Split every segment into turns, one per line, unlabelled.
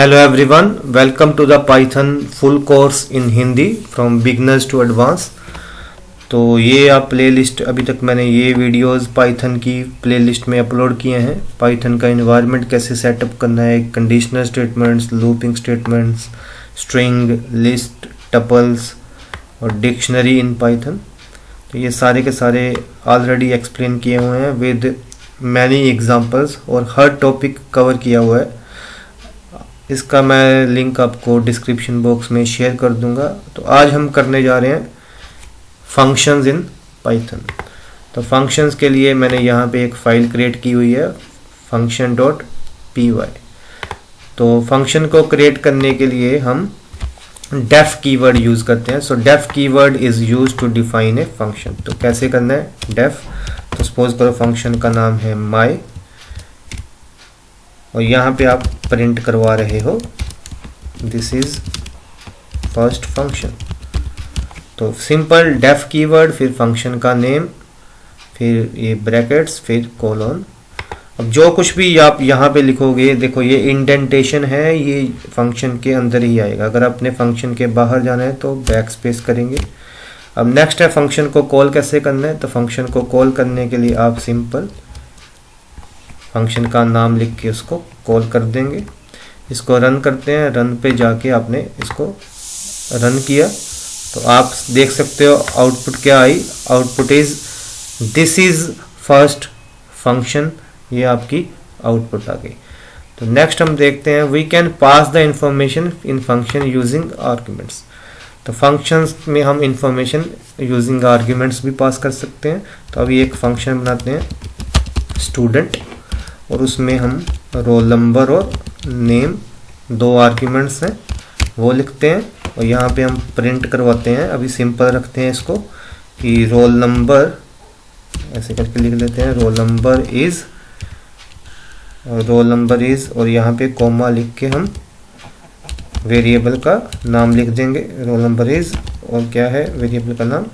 Hello everyone, welcome to the Python full course in Hindi from beginners to advanced। तो ये आप playlist अभी तक मैंने ये वीडियोस पाइथन की प्लेलिस्ट में अपलोड किए हैं। पाइथन का इन्वायरमेंट कैसे सेटअप करना है, conditional statements, looping statements, string, list, tuples और डिक्शनरी इन पाइथन। तो ये सारे के सारे ऑलरेडी एक्सप्लेन किए हुए हैं विद मैनी एग्जांपल्स और हर टॉपिक कवर किया हुआ है। इसका मैं लिंक आपको डिस्क्रिप्शन बॉक्स में शेयर कर दूंगा। तो आज हम करने जा रहे हैं फंक्शंस इन पाइथन। तो फंक्शंस के लिए मैंने यहाँ पे एक फाइल क्रिएट की हुई है function.py। तो फंक्शन को क्रिएट करने के लिए हम डेफ कीवर्ड यूज करते हैं। So def keyword is use to define a function. तो कैसे करना है डेफ, तो सपोज करो फंक्शन का नाम है my और यहाँ पे आप प्रिंट करवा रहे हो दिस इज फर्स्ट फंक्शन। तो सिंपल डेफ कीवर्ड, फिर फंक्शन का नेम, फिर ये ब्रैकेट्स, फिर कोलन। अब जो कुछ भी आप यहाँ पे लिखोगे, देखो ये इंडेंटेशन है, ये फंक्शन के अंदर ही आएगा। अगर अपने फंक्शन के बाहर जाना है तो बैक स्पेस करेंगे। अब नेक्स्ट है फंक्शन को कॉल कैसे करना है। तो फंक्शन को कॉल करने के लिए आप सिंपल फंक्शन का नाम लिख के उसको कॉल कर देंगे। इसको रन करते हैं। रन पे जाके आपने इसको रन किया तो आप देख सकते हो आउटपुट क्या आई। Output is this is first function, ये आपकी आउटपुट आ गई। तो नेक्स्ट हम देखते हैं we can pass the information in function using arguments. तो फंक्शंस में हम इंफॉर्मेशन यूजिंग आर्ग्यूमेंट्स भी पास कर सकते हैं। तो अभी एक फंक्शन बनाते हैं स्टूडेंट और उसमें हम रोल नंबर और नेम, दो आर्ग्यूमेंट्स हैं वो लिखते हैं और यहाँ पे हम प्रिंट करवाते हैं। अभी सिंपल रखते हैं इसको कि रोल नंबर, ऐसे करके लिख लेते हैं रोल नंबर इज और यहाँ पे कॉमा लिख के हम वेरिएबल का नाम लिख देंगे रोल नंबर इज और क्या है वेरिएबल का नाम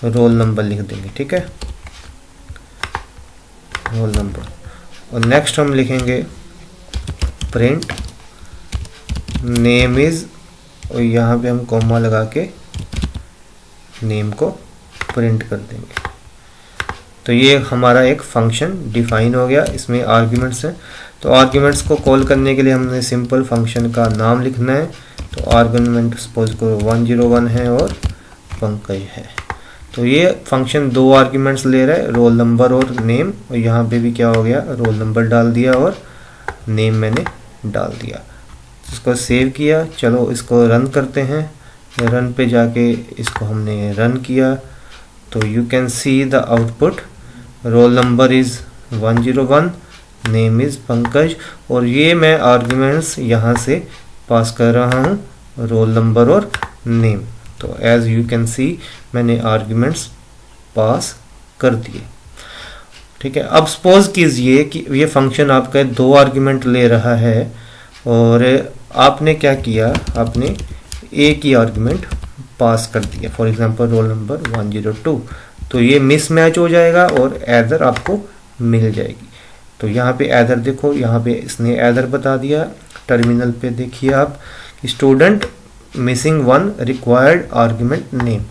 रोल नंबर लिख देंगे। ठीक है, रोल नंबर। और नेक्स्ट हम लिखेंगे प्रिंट नेम इज और यहाँ पे हम कॉमा लगा के नेम को प्रिंट कर देंगे। तो ये हमारा एक फंक्शन डिफाइन हो गया, इसमें आर्ग्यूमेंट्स हैं। तो आर्ग्यूमेंट्स को कॉल करने के लिए हमने सिंपल फंक्शन का नाम लिखना है। तो आर्ग्यूमेंट सपोज करो 101 है और पंकज है। तो ये फंक्शन दो आर्ग्यूमेंट्स ले रहा है, रोल नंबर और नेम। और यहाँ पे भी क्या हो गया, रोल नंबर डाल दिया और नेम मैंने डाल दिया। इसको सेव किया। चलो इसको रन करते हैं। रन पे जाके इसको हमने रन किया तो you can see the output roll number is 101, name is Pankaj. और ये मैं आर्ग्यूमेंट्स यहाँ से पास कर रहा हूँ रोल नंबर और नेम। तो एज यू कैन सी मैंने आर्ग्यूमेंट्स पास कर दिए। ठीक है, अब सपोज कीजिए कि ये फंक्शन आपका दो आर्ग्यूमेंट ले रहा है और आपने क्या किया, आपने एक ही आर्ग्यूमेंट पास कर दिया, फॉर एग्जांपल रोल नंबर 102। तो ये मिसमैच हो जाएगा और एरर आपको मिल जाएगी। तो यहाँ पे एरर देखो, यहाँ पे इसने एरर बता दिया। टर्मिनल पे देखिए आप student missing one required argument name.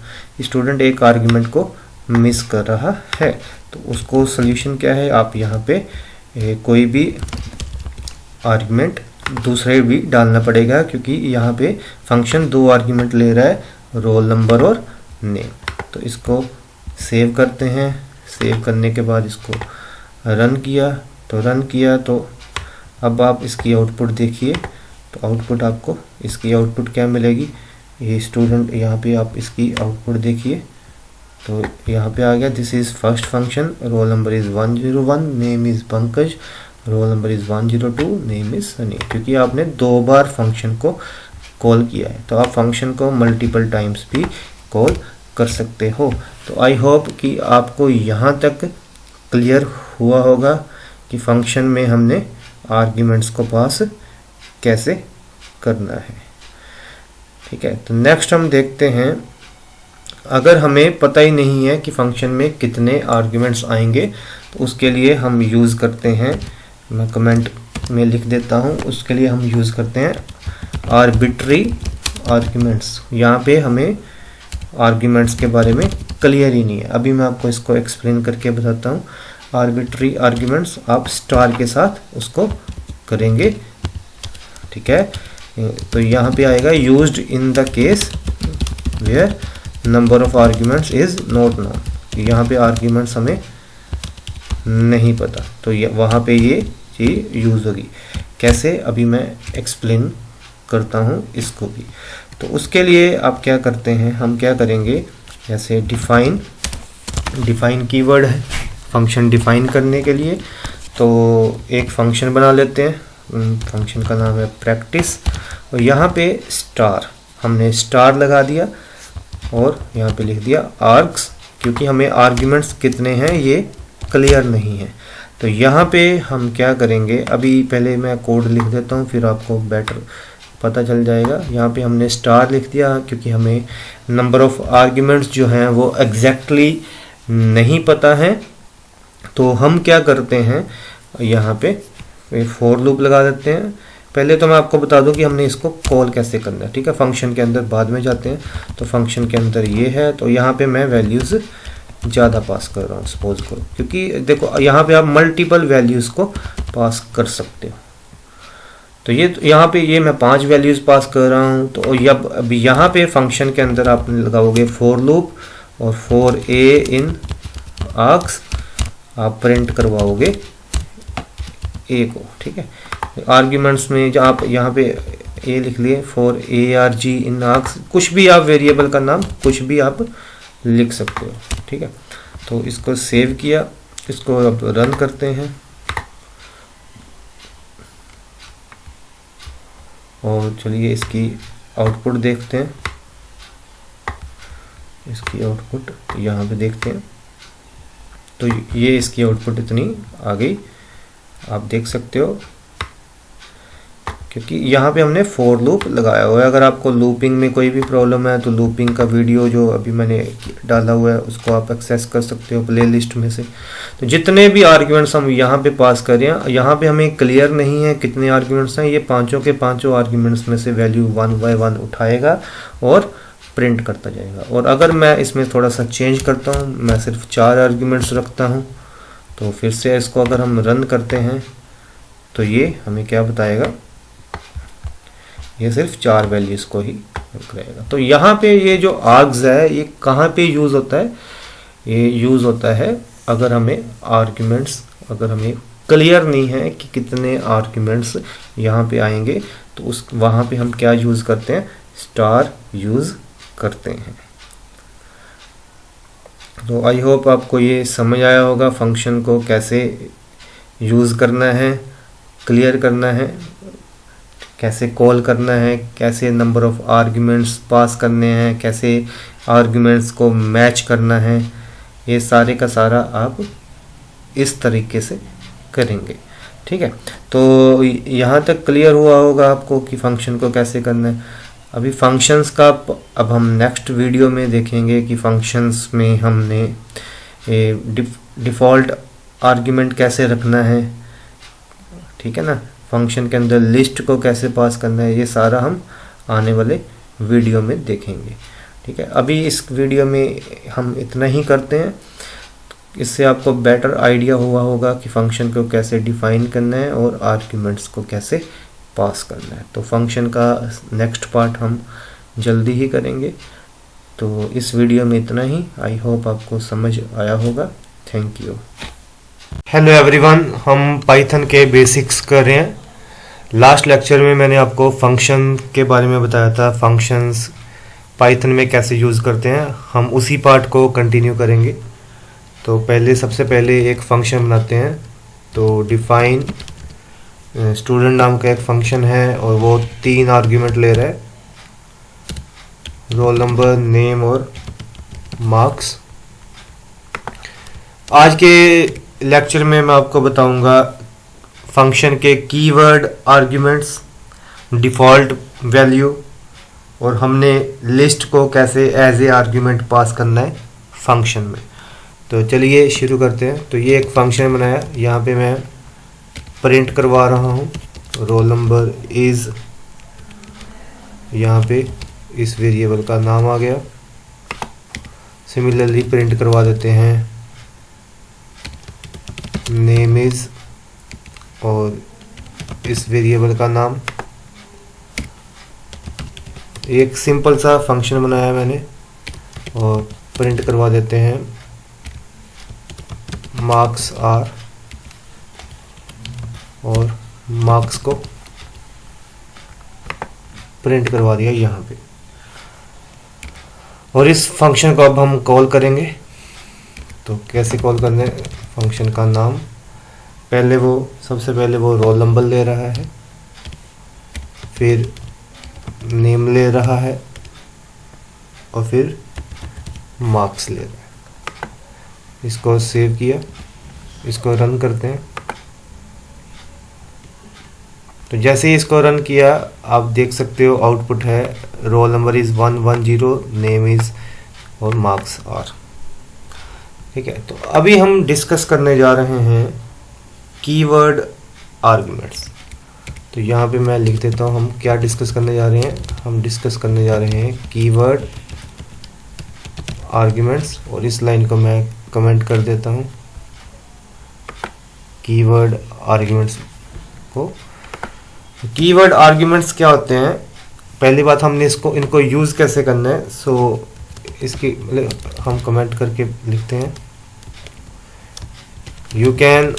Student एक आर्ग्यूमेंट को मिस कर रहा है। तो उसको सोल्यूशन क्या है, आप यहाँ पे कोई भी आर्ग्यूमेंट दूसरे भी डालना पड़ेगा क्योंकि यहाँ पे फंक्शन दो आर्ग्यूमेंट ले रहा है, रोल नंबर और नेम। तो इसको सेव करते हैं। सेव करने के बाद इसको रन किया तो अब आप इसकी आउटपुट देखिए। तो आउटपुट आपको इसकी आउटपुट क्या मिलेगी, ये स्टूडेंट, यहाँ पे आप इसकी आउटपुट देखिए। तो यहाँ पे आ गया this is first function, roll number is 101, name is Pankaj, roll number is 102, name is Sunny. क्योंकि आपने दो बार फंक्शन को कॉल किया है। तो आप फंक्शन को मल्टीपल टाइम्स भी कॉल कर सकते हो। तो आई होप कि आपको यहाँ तक क्लियर हुआ होगा कि फंक्शन में हमने आर्ग्यूमेंट्स को पास कैसे करना है। ठीक है, तो नेक्स्ट हम देखते हैं अगर हमें पता ही नहीं है कि फंक्शन में कितने आर्ग्यूमेंट्स आएंगे तो उसके लिए हम यूज़ करते हैं, मैं कमेंट में लिख देता हूँ। उसके लिए हम यूज़ करते हैं आर्बिट्री आर्ग्यूमेंट्स। यहाँ पे हमें आर्ग्यूमेंट्स के बारे में क्लियर ही नहीं है। अभी मैं आपको इसको एक्सप्लेन करके बताता हूँ। आर्बिट्री आर्ग्यूमेंट्स आप स्टार के साथ उसको करेंगे, ठीक है। तो यहाँ पे आएगा used in the case where number of arguments is not known. यहाँ पे आर्ग्यूमेंट्स हमें नहीं पता, तो ये वहाँ पे ये चीज़ यूज़ होगी। कैसे, अभी मैं एक्सप्लेन करता हूँ इसको भी। तो उसके लिए आप क्या करते हैं, हम क्या करेंगे, जैसे डिफाइन कीवर्ड है फंक्शन डिफाइन करने के लिए। तो एक फंक्शन बना लेते हैं, फंक्शन का नाम है प्रैक्टिस, और यहाँ पे स्टार, हमने स्टार लगा दिया और यहाँ पे लिख दिया आर्ग्स, क्योंकि हमें आर्ग्यूमेंट्स कितने हैं ये क्लियर नहीं है। तो यहाँ पे हम क्या करेंगे, अभी पहले मैं कोड लिख देता हूँ, फिर आपको बेटर पता चल जाएगा। यहाँ पे हमने स्टार लिख दिया क्योंकि हमें नंबर ऑफ आर्ग्यूमेंट्स जो हैं वो एग्जैक्टली नहीं पता है। तो हम क्या करते हैं, यहाँ पे फॉर लूप लगा देते हैं। पहले तो मैं आपको बता दूं कि हमने इसको कॉल कैसे करना है, ठीक है। फंक्शन के अंदर बाद में जाते हैं। तो फंक्शन के अंदर ये है, तो यहाँ पे मैं वैल्यूज़ ज़्यादा पास कर रहा हूँ, सपोज करो, क्योंकि देखो यहाँ पे आप मल्टीपल वैल्यूज़ को पास कर सकते हो। तो ये यहाँ पे ये मैं 5 वैल्यूज़ पास कर रहा हूँ। तो अब यहाँ पे फंक्शन के अंदर आप लगाओगे फॉर लूप और फॉर ए इन आर्ग्स आप प्रिंट करवाओगे ए को, ठीक है। आर्ग्यूमेंट्स में जो आप यहाँ पे ए लिख लिए, for A R G in args, कुछ भी आप वेरिएबल का नाम कुछ भी आप लिख सकते हो, ठीक है। तो इसको सेव किया, इसको अब रन करते हैं और चलिए इसकी आउटपुट देखते हैं। इसकी आउटपुट यहाँ पे देखते हैं। तो ये इसकी आउटपुट इतनी आ गई, आप देख सकते हो, क्योंकि यहाँ पे हमने फॉर लूप लगाया हुआ है। अगर आपको लूपिंग में कोई भी प्रॉब्लम है तो लूपिंग का वीडियो जो अभी मैंने डाला हुआ है उसको आप एक्सेस कर सकते हो प्लेलिस्ट में से। तो जितने भी आर्ग्यूमेंट्स हम यहाँ पे पास कर रहे हैं, यहाँ पे हमें क्लियर नहीं है कितने आर्ग्यूमेंट्स हैं। ये पांचों के पांचों आर्ग्यूमेंट्स में से वैल्यू 1 बाय 1 उठाएगा और प्रिंट करता जाएगा। और अगर मैं इसमें थोड़ा सा चेंज करता हूँ, मैं सिर्फ 4 आर्ग्यूमेंट्स रखता हूँ, तो फिर से इसको अगर हम रन करते हैं तो ये हमें क्या बताएगा, ये सिर्फ 4 वैल्यूज़ को ही करेगा। तो यहाँ पे ये जो आर्ग्स है ये कहाँ पे यूज़ होता है, ये यूज़ होता है अगर हमें आर्ग्यूमेंट्स, अगर हमें क्लियर नहीं है कि कितने आर्ग्यूमेंट्स यहाँ पे आएंगे, तो उस वहाँ पे हम क्या यूज़ करते हैं, स्टार यूज़ करते हैं। तो आई होप आपको ये समझ आया होगा फंक्शन को कैसे यूज़ करना है, क्लियर करना है, कैसे कॉल करना है, कैसे नंबर ऑफ आर्ग्यूमेंट्स पास करने हैं, कैसे आर्ग्यूमेंट्स को मैच करना है। ये सारे का सारा आप इस तरीके से करेंगे, ठीक है। तो यहाँ तक क्लियर हुआ होगा आपको कि फंक्शन को कैसे करना है। अभी फंक्शंस का अब हम नेक्स्ट वीडियो में देखेंगे कि फंक्शंस में हमने डिफ़ॉल्ट आर्ग्यूमेंट कैसे रखना है, ठीक है ना। फंक्शन के अंदर लिस्ट को कैसे पास करना है, ये सारा हम आने वाले वीडियो में देखेंगे, ठीक है। अभी इस वीडियो में हम इतना ही करते हैं। इससे आपको बेटर आइडिया हुआ होगा कि फंक्शन को कैसे डिफ़ाइन करना है और आर्ग्यूमेंट्स को कैसे पास करना है। तो फंक्शन का नेक्स्ट पार्ट हम जल्दी ही करेंगे। तो इस वीडियो में इतना ही। आई होप आपको समझ आया होगा। Thank you. हेलो एवरीवन, हम पाइथन के बेसिक्स कर रहे हैं। लास्ट लेक्चर में मैंने आपको फंक्शन के बारे में बताया था, फंक्शंस पाइथन में कैसे यूज़ करते हैं। हम उसी पार्ट को कंटिन्यू करेंगे। तो सबसे पहले एक फंक्शन बनाते हैं। तो डिफाइन स्टूडेंट नाम का एक फंक्शन है और वो 3 आर्ग्यूमेंट ले रहा है, रोल नंबर, नेम और मार्क्स। आज के लेक्चर में मैं आपको बताऊंगा फंक्शन के कीवर्ड, आर्ग्यूमेंट्स, डिफ़ॉल्ट वैल्यू और हमने लिस्ट को कैसे एज ए आर्ग्यूमेंट पास करना है फंक्शन में। तो चलिए शुरू करते हैं। तो ये एक फंक्शन बनाया, यहाँ पे मैं प्रिंट करवा रहा हूँ रोल नंबर इज, यहाँ पे इस वेरिएबल का नाम आ गया। सिमिलरली प्रिंट करवा देते हैं नेम इज और इस वेरिएबल का नाम। एक सिंपल सा फंक्शन बनाया मैंने और प्रिंट करवा देते हैं मार्क्स आर और मार्क्स को प्रिंट करवा दिया यहाँ पे। और इस फंक्शन को अब हम कॉल करेंगे। तो कैसे कॉल करने, फंक्शन का नाम सबसे पहले वो रोल नंबर ले रहा है, फिर नेम ले रहा है और फिर मार्क्स ले रहा है। इसको सेव किया, इसको रन करते हैं। तो जैसे ही इसको रन किया आप देख सकते हो आउटपुट है role number is 110, name is और मार्क्स आर। ठीक है, तो अभी हम डिस्कस करने जा रहे हैं कीवर्ड आर्गुमेंट्स। तो यहाँ पे मैं लिख देता हूँ हम क्या डिस्कस करने जा रहे हैं। हम डिस्कस करने जा रहे हैं कीवर्ड आर्गुमेंट्स और इस लाइन को मैं कमेंट कर देता हूँ कीवर्ड आर्गुमेंट्स को। कीवर्ड आर्गुमेंट्स क्या होते हैं, पहली बात हमने इनको यूज़ कैसे करना है। सो इसकी हम कमेंट करके लिखते हैं you can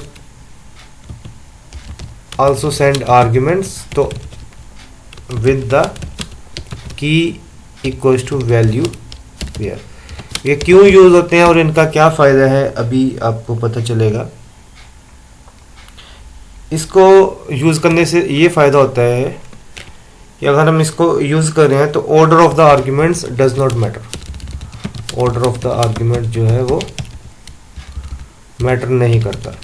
also send arguments तो with the key equals to value where. ये क्यों यूज होते हैं और इनका क्या फ़ायदा है अभी आपको पता चलेगा। इसको यूज़ करने से ये फ़ायदा होता है कि अगर हम इसको यूज़ कर रहे हैं तो order of the arguments does not matter. Order of the argument जो है वो मैटर नहीं करता।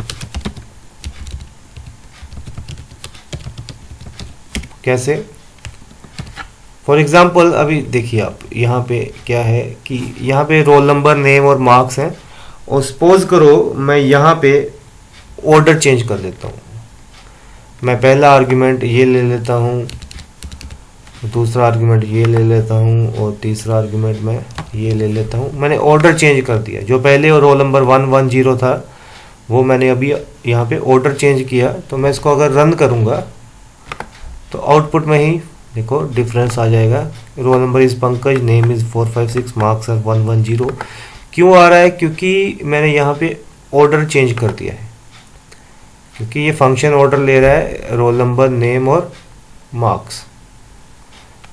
कैसे, फॉर एग्जाम्पल अभी देखिए आप यहाँ पे क्या है कि यहाँ पे रोल नंबर, नेम और मार्क्स हैं और सपोज करो मैं यहाँ पे ऑर्डर चेंज कर देता हूँ। मैं पहला आर्ग्यूमेंट ये ले लेता हूँ, दूसरा आर्ग्यूमेंट ये ले लेता हूँ और तीसरा आर्ग्यूमेंट मैं ये ले लेता हूँ। मैंने ऑर्डर चेंज कर दिया। जो पहले रोल नंबर 110 था वो मैंने अभी यहाँ पे ऑर्डर चेंज किया। तो मैं इसको अगर रन करूँगा तो आउटपुट में ही देखो डिफरेंस आ जाएगा। Roll number is Pankaj, name is 456, marks are 110। क्यों आ रहा है, क्योंकि मैंने यहाँ पे ऑर्डर चेंज कर दिया है। क्योंकि ये फंक्शन ऑर्डर ले रहा है रोल नंबर, नेम और मार्क्स।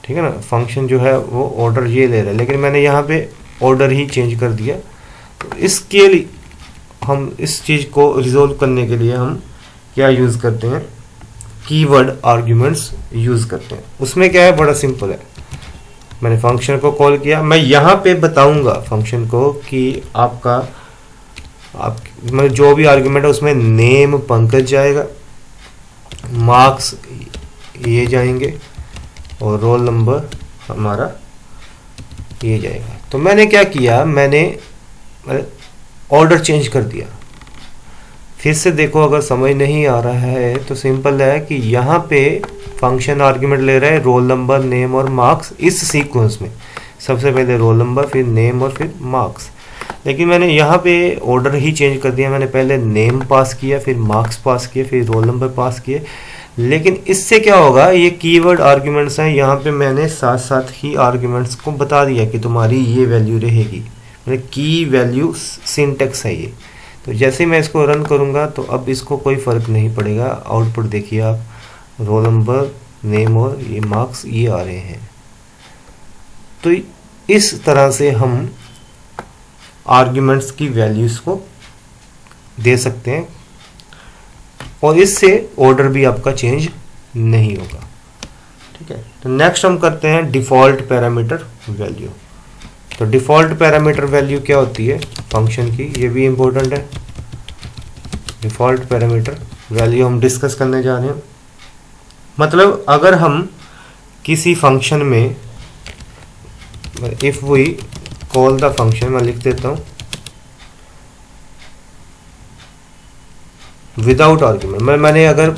ठीक है ना, फंक्शन जो है वो ऑर्डर ये ले रहा है, लेकिन मैंने यहाँ पे ऑर्डर ही चेंज कर दिया। तो इसके लिए हम इस चीज़ को रिजोल्व करने के लिए हम क्या यूज़ करते हैं, कीवर्ड आर्ग्यूमेंट्स यूज़ करते हैं। उसमें क्या है, बड़ा सिंपल है। मैंने फंक्शन को कॉल किया, मैं यहाँ पे बताऊंगा फंक्शन को कि आपका मतलब जो भी आर्ग्यूमेंट है उसमें नेम पंकज जाएगा, मार्क्स ये जाएंगे और रोल नंबर हमारा ये जाएगा। तो मैंने क्या किया, मैंने ऑर्डर चेंज कर दिया। फिर से देखो, अगर समझ नहीं आ रहा है तो सिंपल है कि यहाँ पे फंक्शन आर्ग्यूमेंट ले रहा है रोल नंबर, नेम और मार्क्स इस सीक्वेंस में। सबसे पहले रोल नंबर, फिर नेम और फिर मार्क्स। लेकिन मैंने यहाँ पे ऑर्डर ही चेंज कर दिया। मैंने पहले नेम पास किया, फिर मार्क्स पास किए, फिर रोल नंबर पास किए। लेकिन इससे क्या होगा, ये कीवर्ड आर्ग्यूमेंट्स हैं। यहाँ पे मैंने साथ साथ ही आर्ग्यूमेंट्स को बता दिया कि तुम्हारी ये वैल्यू रहेगी। मतलब की वैल्यू सिंटेक्स है ये। तो जैसे मैं इसको रन करूँगा तो अब इसको कोई फ़र्क नहीं पड़ेगा। आउटपुट देखिए आप, रोल नंबर, नेम और ये मार्क्स ये आ रहे हैं। तो इस तरह से हम आर्ग्यूमेंट्स की वैल्यूज़ को दे सकते हैं और इससे ऑर्डर भी आपका चेंज नहीं होगा। ठीक है, तो नेक्स्ट हम करते हैं डिफ़ॉल्ट पैरामीटर वैल्यू। तो डिफ़ॉल्ट पैरामीटर वैल्यू क्या होती है फंक्शन की, ये भी इम्पोर्टेंट है। डिफ़ॉल्ट पैरामीटर वैल्यू हम डिस्कस करने जा रहे हैं। मतलब अगर हम किसी फंक्शन में if we call the function, मैं लिख देता हूँ विदाउट आर्ग्यूमेंट, मैंने अगर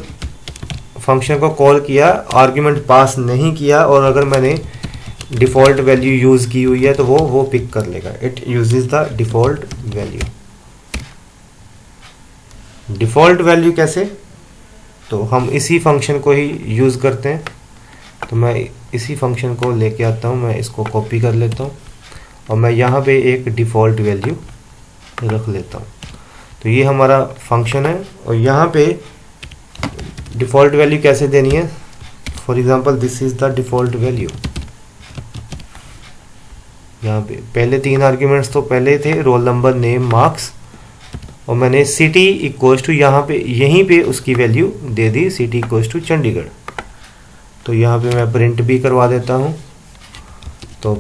फंक्शन को कॉल किया, आर्ग्यूमेंट पास नहीं किया और अगर मैंने डिफ़ॉल्ट वैल्यू यूज़ की हुई है तो वो पिक कर लेगा। It uses the default value. Default value कैसे, तो हम इसी फंक्शन को ही यूज़ करते हैं। तो मैं इसी फंक्शन को लेके आता हूँ, मैं इसको कॉपी कर लेता हूँ और मैं यहाँ पे एक डिफ़ॉल्ट वैल्यू रख लेता हूँ। तो ये हमारा फंक्शन है और यहाँ पे डिफ़ॉल्ट वैल्यू कैसे देनी है, for example this is the default value. यहाँ पे पहले 3 आर्ग्यूमेंट्स तो पहले थे, रोल नंबर, नेम, मार्क्स, और मैंने सिटी इक्वल्स टू यहाँ पे यहीं पे उसकी वैल्यू दे दी, सिटी इक्वल्स टू चंडीगढ़। तो यहाँ पे मैं प्रिंट भी करवा देता हूँ। तो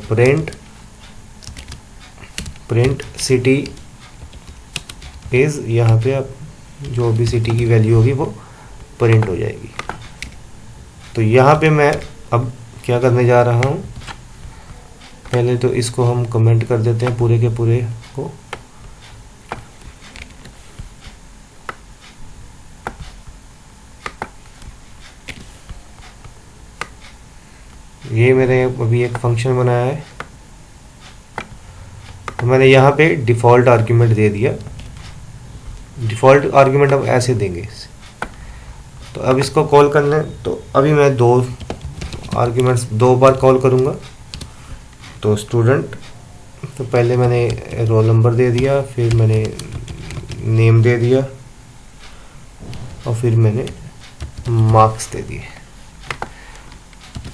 प्रिंट सिटी इज़, यहाँ पे अब जो भी सिटी की वैल्यू होगी वो प्रिंट हो जाएगी। तो यहाँ पे मैं अब क्या करने जा रहा हूँ, पहले तो इसको हम कमेंट कर देते हैं पूरे के पूरे को। ये मैंने अभी एक फंक्शन बनाया है, तो मैंने यहाँ पे डिफ़ॉल्ट आर्ग्यूमेंट दे दिया। डिफ़ॉल्ट आर्ग्यूमेंट अब ऐसे देंगे। तो अब इसको कॉल करना है, तो अभी मैं 2 आर्ग्यूमेंट्स 2 बार कॉल करूँगा। तो स्टूडेंट, तो पहले मैंने रोल नंबर दे दिया, फिर मैंने नेम दे दिया और फिर मैंने मार्क्स दे दिए।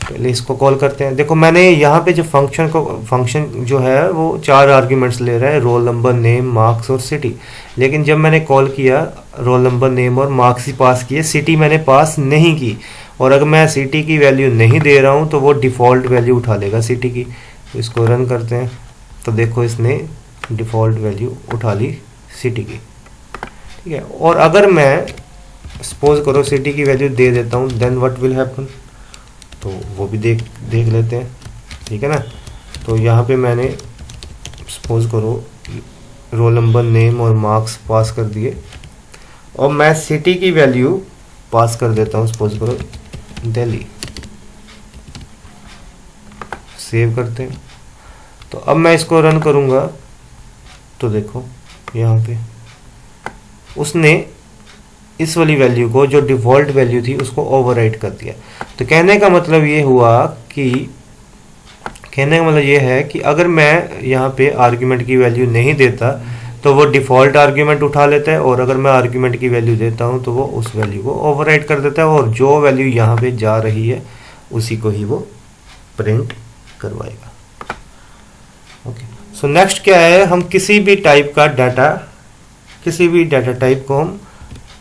पहले इसको कॉल करते हैं। देखो मैंने यहाँ पे जो फंक्शन जो है वो 4 आर्ग्यूमेंट्स ले रहा है, रोल नंबर, नेम, मार्क्स और सिटी। लेकिन जब मैंने कॉल किया, रोल नंबर, नेम और मार्क्स ही पास किए, सिटी मैंने पास नहीं की। और अगर मैं सिटी की वैल्यू नहीं दे रहा हूँ तो वो डिफ़ॉल्ट वैल्यू उठा लेगा सिटी की। तो इसको रन करते हैं, तो देखो इसने डिफ़ॉल्ट वैल्यू उठा ली सिटी की, ठीक है। और अगर मैं सपोज करो सिटी की वैल्यू दे देता हूँ, देन व्हाट विल हैपन, तो वो भी देख लेते हैं, ठीक है ना। तो यहाँ पे मैंने सपोज करो रोल नंबर, नेम और मार्क्स पास कर दिए और मैं सिटी की वैल्यू पास कर देता हूँ, सपोज करो दिल्ली। सेव करते हैं। तो अब मैं इसको रन करूँगा, तो देखो यहाँ पे उसने इस वाली वैल्यू को, जो डिफ़ॉल्ट वैल्यू थी, उसको ओवरराइट कर दिया। तो कहने का मतलब ये हुआ कि, कहने का मतलब ये है कि अगर मैं यहाँ पे आर्ग्यूमेंट की वैल्यू नहीं देता तो वो डिफ़ॉल्ट आर्ग्यूमेंट उठा लेता है, और अगर मैं आर्ग्यूमेंट की वैल्यू देता हूँ तो वो उस वैल्यू को ओवरराइट कर देता है और जो वैल्यू यहाँ पे जा रही है उसी को ही वो प्रिंट करवाएगा। ओके, सो नेक्स्ट क्या है, हम किसी भी टाइप का डाटा, किसी भी डाटा टाइप को हम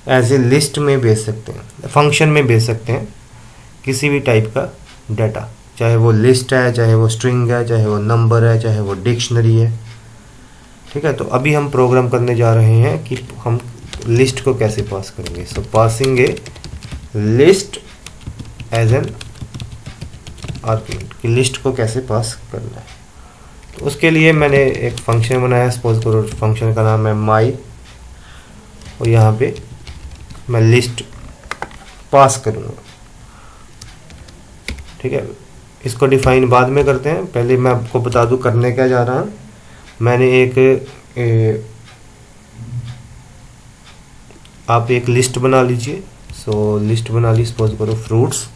एज ए लिस्ट में भेज सकते हैं, फंक्शन में भेज सकते हैं किसी भी टाइप का डाटा, चाहे वो लिस्ट है, चाहे वो स्ट्रिंग है, चाहे वो नंबर है, चाहे वो डिक्शनरी है, ठीक है। तो अभी हम प्रोग्राम करने जा रहे हैं कि हम लिस्ट को कैसे पास करेंगे। So passing a list as an argument, कि लिस्ट को कैसे पास करना है। तो उसके लिए मैंने एक फंक्शन बनाया, सपोज करो फंक्शन का नाम है माई, और यहाँ पे मैं लिस्ट पास करूँगा, ठीक है। इसको डिफाइन बाद में करते हैं, पहले मैं आपको बता दूं करने क्या जा रहा हूँ। मैंने आप एक लिस्ट बना लीजिए। सो लिस्ट बना ली, सपोज करो फ्रूट्स,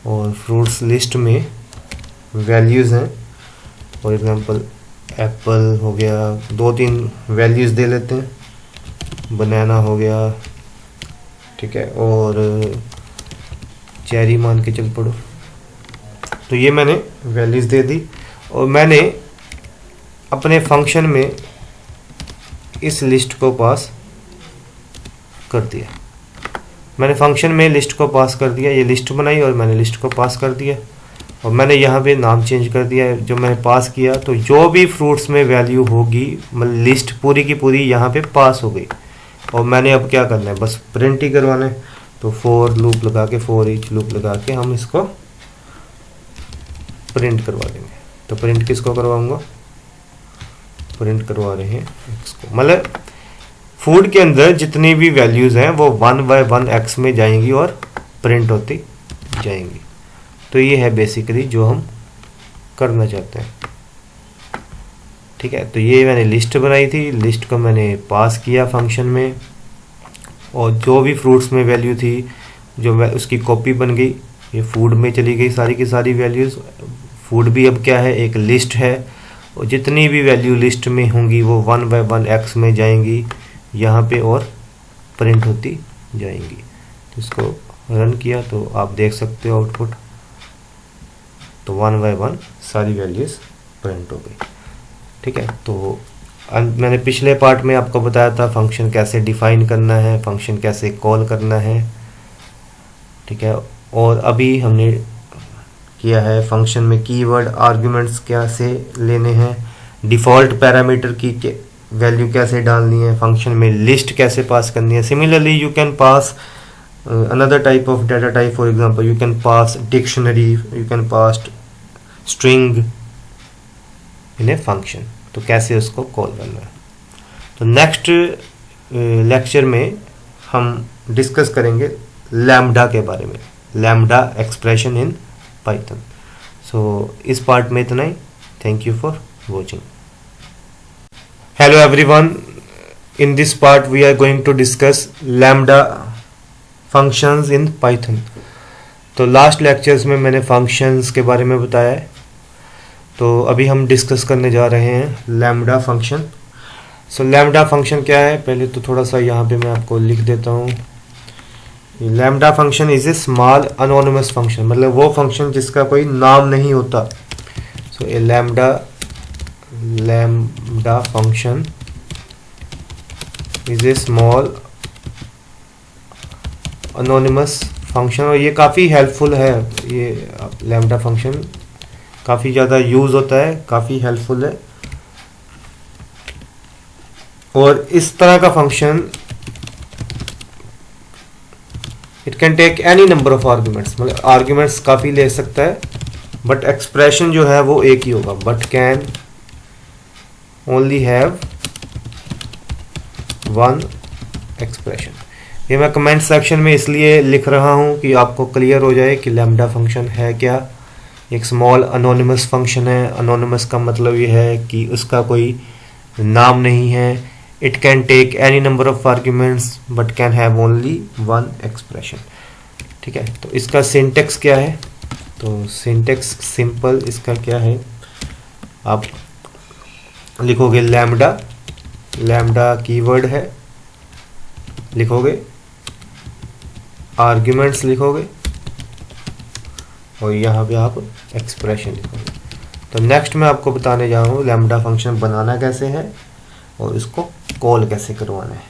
और फ्रूट्स लिस्ट में वैल्यूज़ हैं, फॉर एग्जांपल एप्पल हो गया, 2-3 वैल्यूज़ दे लेते हैं, बनाना हो गया, ठीक है, और चेरी मान के चल पड़ो। तो ये मैंने वैल्यूज़ दे दी और मैंने अपने फंक्शन में इस लिस्ट को पास कर दिया। मैंने फंक्शन में लिस्ट को पास कर दिया, ये लिस्ट बनाई और मैंने लिस्ट को पास कर दिया, और मैंने यहाँ पे नाम चेंज कर दिया जो मैंने पास किया। तो जो भी फ्रूट्स में वैल्यू होगी, मतलब लिस्ट पूरी की पूरी यहाँ पे पास हो गई, और मैंने अब क्या करना है, बस प्रिंट ही करवाना है। तो फॉर लूप लगा के, फॉर ईच लूप लगा के हम इसको प्रिंट करवा देंगे। तो प्रिंट किसको करवाऊंगा, प्रिंट करवा रहे हैं इसको, मतलब फूड के अंदर जितनी भी वैल्यूज़ हैं वो 1/1 एक्स में जाएंगी और प्रिंट होती जाएंगी। तो ये है बेसिकली जो हम करना चाहते हैं। ठीक है, तो ये मैंने लिस्ट बनाई थी, लिस्ट को मैंने पास किया फंक्शन में, और जो भी फ्रूट्स में वैल्यू थी जो उसकी कॉपी बन गई, ये फूड में चली गई सारी की सारी वैल्यूज़। फूड भी अब क्या है, एक लिस्ट है, और जितनी भी वैल्यू लिस्ट में होंगी वो 1/1 एक्स में जाएंगी यहाँ पे और प्रिंट होती जाएंगी। तो इसको रन किया तो आप देख सकते हो आउटपुट, तो 1/1 सारी वैल्यूज़ प्रिंट हो गई। ठीक है, तो मैंने पिछले पार्ट में आपको बताया था फंक्शन कैसे डिफाइन करना है, फंक्शन कैसे कॉल करना है। ठीक है, और अभी हमने किया है फंक्शन में कीवर्ड आर्गुमेंट्स कैसे लेने हैं, डिफ़ॉल्ट पैरामीटर की वैल्यू कैसे डालनी है, फंक्शन में लिस्ट कैसे पास करनी है। Similarly you can pass another type of data type, for example you can pass dictionary, you can pass string in a function। तो कैसे उसको कॉल करना है, तो नेक्स्ट लेक्चर में हम डिस्कस करेंगे लैम्डा के बारे में, लैम्डा एक्सप्रेशन इन पाइथन। सो इस पार्ट में इतना ही। Thank you for watching. Hello everyone, in this part we are going to discuss lambda functions in Python. तो लास्ट लेक्चर्स में मैंने फंक्शंस के बारे में बताया है, तो अभी हम डिस्कस करने जा रहे हैं लैम्डा फंक्शन। सो लैम्डा फंक्शन क्या है, पहले तो थोड़ा सा यहाँ पे मैं आपको लिख देता हूँ। Lambda function is a small anonymous function, मतलब वो फंक्शन जिसका कोई नाम नहीं होता। So a lambda function is a small anonymous function, और ये काफ़ी हेल्पफुल है। ये लैम्डा फंक्शन काफ़ी ज़्यादा यूज़ होता है, काफ़ी हेल्पफुल है। और इस तरह का function it can take any number of arguments, मतलब आर्ग्यूमेंट्स काफ़ी ले सकता है, बट एक्सप्रेशन जो है वो एक ही होगा। But can only have one expression. ये मैं कमेंट सेक्शन में इसलिए लिख रहा हूँ कि आपको क्लियर हो जाए कि लैम्डा फंक्शन है क्या। एक स्मॉल अनोनिमस फंक्शन है। अनोनिमस का मतलब ये है कि उसका कोई नाम नहीं है। It can take any number of arguments but can have only one expression. ठीक है, तो इसका सिंटेक्स क्या है, तो सिंटेक्स सिंपल इसका क्या है, आप लिखोगे लैम्डा, लैम्डा कीवर्ड है, लिखोगे आर्ग्यूमेंट्स लिखोगे, और यहाँ पे आप एक्सप्रेशन लिखोगे। तो नेक्स्ट मैं आपको बताने जा रहा हूँ लैम्डा फंक्शन बनाना कैसे है और इसको कॉल कैसे करवाना है।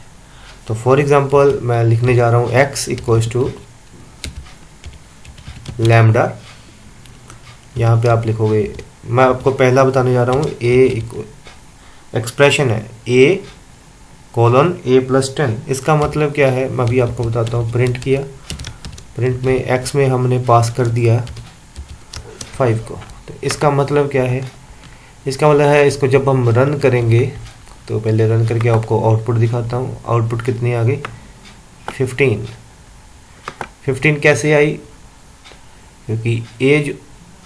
तो फॉर एग्जांपल मैं लिखने जा रहा हूँ x इक्वल्स टू लैम्डा। यहाँ पे आप लिखोगे, मैं आपको पहला बताने जा रहा हूँ एक्सप्रेशन है a कोलन a+10। इसका मतलब क्या है मैं अभी आपको बताता हूँ। प्रिंट किया, प्रिंट में x में हमने पास कर दिया 5 को। तो इसका मतलब क्या है, इसका मतलब है इसको जब हम रन करेंगे, तो पहले रन करके आपको आउटपुट दिखाता हूँ। आउटपुट कितनी आ गई, 15 कैसे आई, क्योंकि एज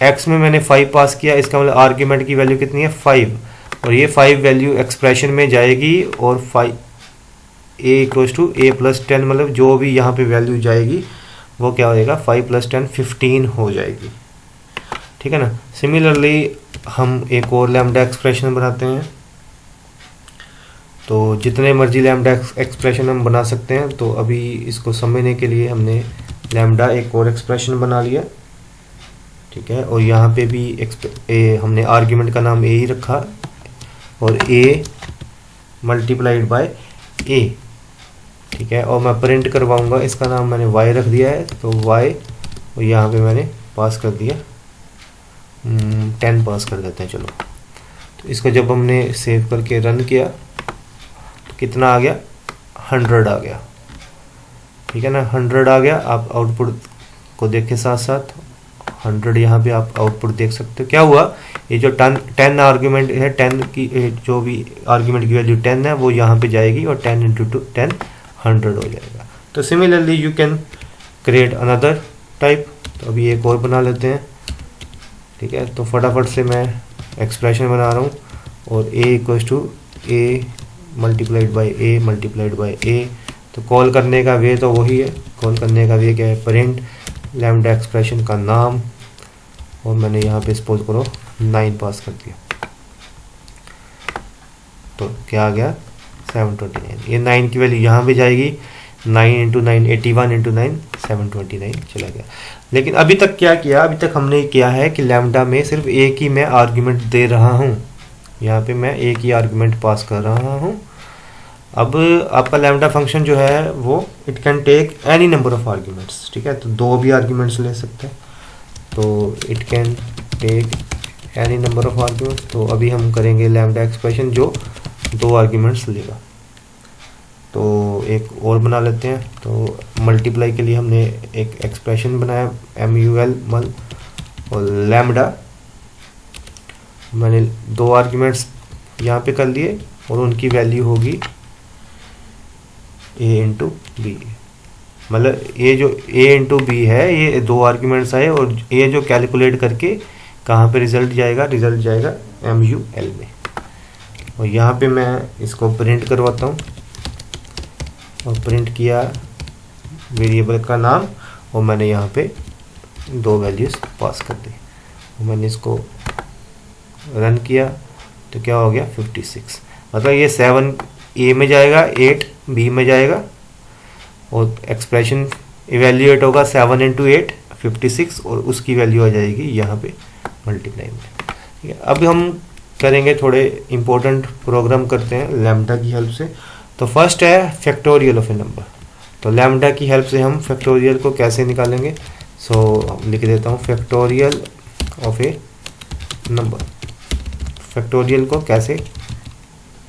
x में मैंने 5 पास किया, इसका मतलब आर्ग्यूमेंट की वैल्यू कितनी है 5, और ये 5 वैल्यू एक्सप्रेशन में जाएगी, और 5 a इक्वल्स टू a+10, मतलब जो भी यहाँ पे वैल्यू जाएगी वो क्या हो जाएगा, 5 + 10 15 हो जाएगी। ठीक है ना। सिमिलरली हम एक और लैम्डा एक्सप्रेशन बनाते हैं, तो जितने मर्जी लैम्डा एक्सप्रेशन हम बना सकते हैं। तो अभी इसको समझने के लिए हमने लैम्डा एक और एक्सप्रेशन बना लिया। ठीक है, और यहाँ पे भी हमने आर्ग्यूमेंट का नाम a ही रखा, और a मल्टीप्लाइड बाय a। ठीक है, और मैं प्रिंट करवाऊंगा, इसका नाम मैंने y रख दिया है, तो y, और यहाँ पे मैंने पास कर दिया 10 पास कर देते हैं। चलो, तो इसको जब हमने सेव करके रन किया तो कितना आ गया, 100 आ गया। ठीक है ना, 100 आ गया। आप आउटपुट को देख के साथ साथ 100 यहाँ पे आप आउटपुट देख सकते हो। क्या हुआ, ये जो 10 आर्ग्यूमेंट है, 10 की जो भी आर्ग्यूमेंट की वैल्यू 10 है वो यहाँ पे जाएगी और 10 इंटू 10 100 हो जाएगा। तो similarly you can create another type. तो अभी एक और बना लेते हैं, ठीक है। तो फटाफट से मैं एक्सप्रेशन बना रहा हूँ, और a equals to a multiplied by a multiplied by a. तो कॉल करने का वे तो वही है, कॉल करने का वे क्या है, प्रिंट लैम्डा एक्सप्रेशन का नाम, और मैंने यहाँ पे सपोज करो 9 पास कर दिया। तो क्या आ गया 729। ये 9 की वैल्यू यहाँ पे जाएगी, 9 इंटू 9 81 इंटू 9 729 चला गया। लेकिन अभी तक क्या किया, अभी तक हमने किया है कि लैम्डा में सिर्फ एक ही मैं आर्ग्यूमेंट दे रहा हूँ, यहाँ पे मैं एक ही आर्ग्यूमेंट पास कर रहा हूँ। अब आपका लैम्डा फंक्शन जो है वो it can take any number of arguments, ठीक है। तो 2 भी आर्ग्यूमेंट्स ले सकते हैं, तो it can take any number of arguments. तो अभी हम करेंगे लैम्डा एक्सप्रेशन जो 2 आर्ग्यूमेंट्स लेगा। तो एक और बना लेते हैं। तो मल्टीप्लाई के लिए हमने एक एक्सप्रेशन बनाया MUL मल, और लैम्डा मैंने 2 आर्ग्यूमेंट्स यहाँ पे कर लिए, और उनकी वैल्यू होगी a इंटू बी। मतलब ये जो a इंटू बी है, ये 2 आर्ग्यूमेंट्स आए, और ये जो कैलकुलेट करके कहाँ पे रिजल्ट जाएगा, रिजल्ट जाएगा MUL में। और यहाँ पे मैं इसको प्रिंट करवाता हूँ, और प्रिंट किया वेरिएबल का नाम, और मैंने यहाँ पे 2 वैल्यूज़ पास कर दी, और मैंने इसको रन किया तो क्या हो गया 56। मतलब ये 7 A में जाएगा, 8 B में जाएगा, और एक्सप्रेशन इवेल्यूएट होगा 7 इंटू 8 56, और उसकी वैल्यू आ जाएगी यहाँ पे मल्टीप्लाई में, ठीक है। अब हम करेंगे थोड़े इम्पोर्टेंट प्रोग्राम करते हैं लैम्डा की हेल्प से। तो फर्स्ट है फैक्टोरियल ऑफ ए नंबर। तो लैम्डा की हेल्प से हम फैक्टोरियल को कैसे निकालेंगे, सो लिख देता हूँ factorial of A number. Factorial को कैसे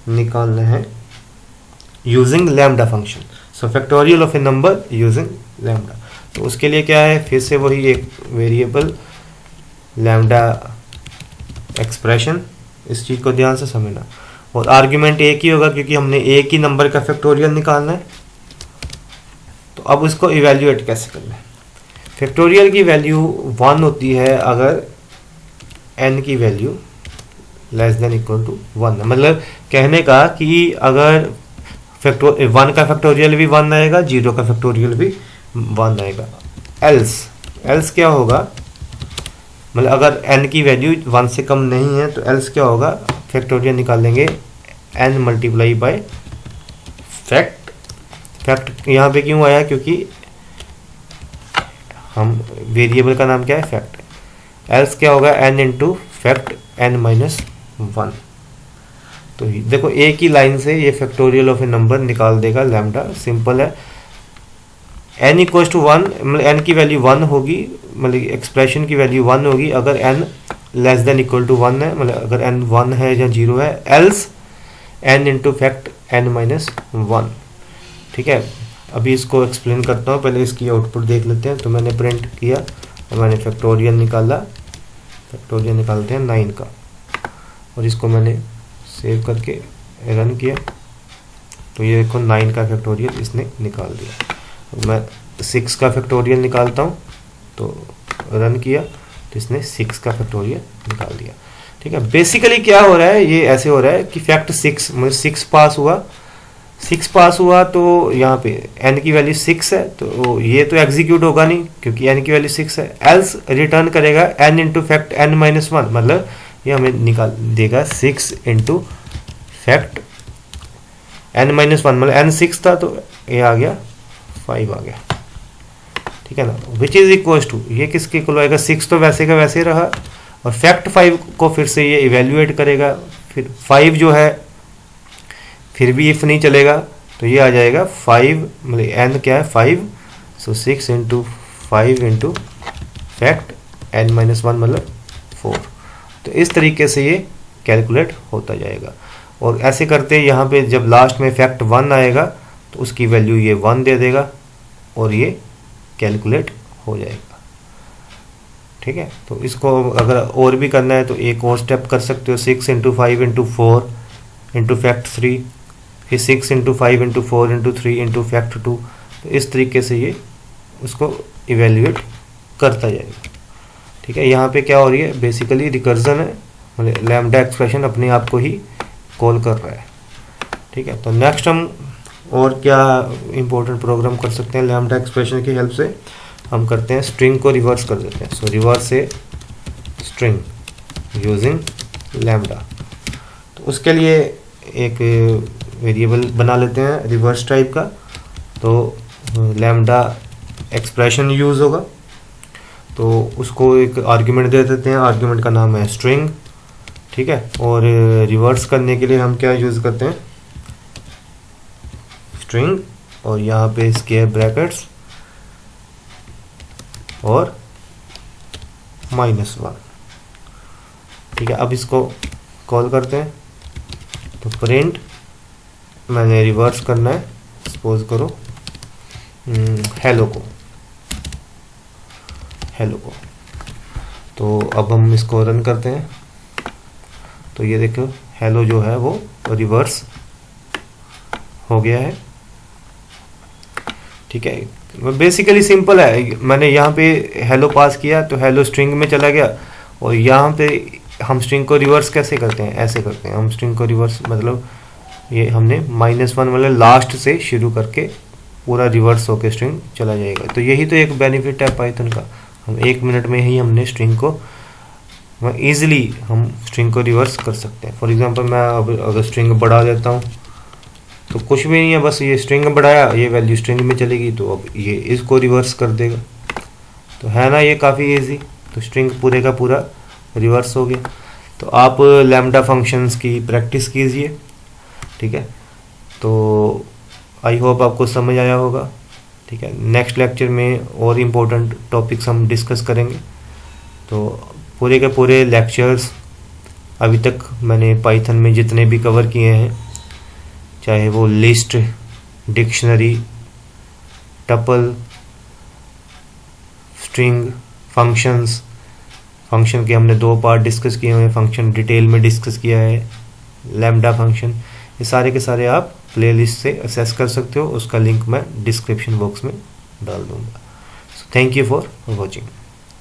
निकालना है, using lambda function. So factorial of A number using lambda. तो उसके लिए क्या है, फिर से वही एक वेरिएबल लैम्डा एक्सप्रेशन, इस चीज़ को ध्यान से समझना। और आर्ग्यूमेंट एक ही होगा क्योंकि हमने एक ही नंबर का फैक्टोरियल निकालना है। तो अब उसको इवेल्यूएट कैसे करना है। फैक्टोरियल की वैल्यू 1 होती है अगर n की value less than equal to 1। मतलब कहने का कि अगर 1 का फैक्टोरियल भी 1 आएगा, 0 का फैक्टोरियल भी 1 आएगा। एल्स क्या होगा, मतलब अगर n की वैल्यू 1 से कम नहीं है तो एल्स क्या होगा, फैक्टोरियल निकालेंगे n मल्टीप्लाई बाय फैक्ट यहाँ पे क्यों आया, क्योंकि हम वेरिएबल का नाम क्या है फैक्ट। एल्स क्या होगा n into fact n minus 1। तो देखो एक ही लाइन से ये फैक्टोरियल ऑफ ए नंबर निकाल देगा लैम्डा, सिंपल है। n इक्वल्स टू 1, मतलब n की वैल्यू 1 होगी, मतलब एक्सप्रेशन की वैल्यू 1 होगी अगर n less than equal to 1 है, मतलब अगर n 1 है या 0 है। Else n into fact n minus 1, ठीक है। अभी इसको एक्सप्लेन करता हूँ, पहले इसकी आउटपुट देख लेते हैं। तो मैंने प्रिंट किया और मैंने फैक्टोरियल निकाला, फैक्टोरियल निकालते हैं 9 का, और इसको मैंने सेव करके रन किया तो ये देखो 9 का फैक्टोरियल इसने निकाल दिया। मैं 6 का फैक्टोरियल निकालता हूँ, तो रन किया तो इसने 6 का फैक्टोरियल निकाल दिया, ठीक है। बेसिकली क्या हो रहा है, ये ऐसे हो रहा है कि फैक्ट 6 मतलब 6 पास हुआ, 6 पास हुआ तो यहाँ पे n की वैल्यू 6 है, तो ये तो एग्जीक्यूट होगा नहीं क्योंकि n की वैल्यू 6 है। एल्स रिटर्न करेगा n into fact n minus 1, मतलब ये हमें निकाल देगा 6 इंटू फैक्ट n माइनस 1, मतलब n 6 था तो ये आ गया 5 आ गया, ठीक है ना। विच इज इक्वल्स टू, ये किसके इक्वल आएगा, 6 तो वैसे का वैसे रहा, और फैक्ट 5 को फिर से ये इवेल्युएट करेगा, फिर 5 जो है फिर भी इफ नहीं चलेगा तो ये आ जाएगा 5, मतलब n क्या है 5, सो 6 into 5 into fact n minus 1 मतलब 4। तो इस तरीके से ये कैलकुलेट होता जाएगा। और ऐसे करते यहाँ पे जब लास्ट में फैक्ट 1 आएगा तो उसकी वैल्यू ये 1 दे देगा और ये कैलकुलेट हो जाएगा, ठीक है। तो इसको अगर और भी करना है तो एक और स्टेप कर सकते हो, 6 इंटू 5 इंटू 4 इंटू फैक्ट 3, फिर 6 into 5 into 4 into 3 into fact 2। तो इस तरीके से ये उसको इवेल्युएट करता जाएगा, ठीक है। यहाँ पे क्या हो रही है, बेसिकली रिकर्जन है, मतलब लैम्डा एक्सप्रेशन अपने आप को ही कॉल कर रहा है, ठीक है। तो नेक्स्ट हम और क्या इंपॉर्टेंट प्रोग्राम कर सकते हैं लैम्डा एक्सप्रेशन की हेल्प से, हम करते हैं स्ट्रिंग को रिवर्स कर देते हैं। सो reverse a string using lambda. तो उसके लिए एक वेरिएबल बना लेते हैं रिवर्स टाइप का, तो लैम्डा एक्सप्रेशन यूज़ होगा, तो उसको एक आर्ग्यूमेंट दे देते हैं, आर्ग्यूमेंट का नाम है स्ट्रिंग, ठीक है। और रिवर्स करने के लिए हम क्या यूज़ करते हैं, स्ट्रिंग और यहाँ पे स्क्वायर ब्रैकेट्स और -1, ठीक है। अब इसको कॉल करते हैं, तो प्रिंट मैंने रिवर्स करना है, सपोज करो हेलो को, तो अब हम इसको रन करते हैं, तो ये देखो हेलो जो है वो रिवर्स हो गया है, ठीक है। बेसिकली सिंपल है, मैंने यहाँ पे हेलो पास किया तो हेलो स्ट्रिंग में चला गया, और यहाँ पे हम स्ट्रिंग को रिवर्स कैसे करते हैं, ऐसे करते हैं हम स्ट्रिंग को रिवर्स, मतलब ये हमने -1 मतलब लास्ट से शुरू करके पूरा रिवर्स होके स्ट्रिंग चला जाएगा। तो यही तो एक बेनिफिट है पाइथन का, हम 1 मिनट में ही हमने स्ट्रिंग को ईजिली हम स्ट्रिंग को रिवर्स कर सकते हैं। फॉर एग्जांपल मैं अब अगर स्ट्रिंग बढ़ा देता हूँ तो कुछ भी नहीं है, बस ये स्ट्रिंग बढ़ाया, ये वैल्यू स्ट्रिंग में चलेगी, तो अब ये इसको रिवर्स कर देगा। तो है ना ये काफ़ी इजी, तो स्ट्रिंग पूरे का पूरा रिवर्स हो गया। तो आप लैम्डा फंक्शंस की प्रैक्टिस कीजिए, ठीक है। तो आई होप आपको समझ आया होगा, ठीक है। नेक्स्ट लेक्चर में और इम्पोर्टेंट टॉपिक्स हम डिस्कस करेंगे। तो पूरे के पूरे लेक्चर्स अभी तक मैंने पाइथन में जितने भी कवर किए हैं, चाहे वो list, dictionary, tuple, string, functions, function के हमने 2 पार्ट डिस्कस किए हुए हैं, फंक्शन डिटेल में डिस्कस किया है, लैम्डा फंक्शन, ये सारे के सारे आप प्लेलिस्ट से एक्सेस कर सकते हो, उसका लिंक मैं डिस्क्रिप्शन बॉक्स में डाल दूंगा। So thank you for watching.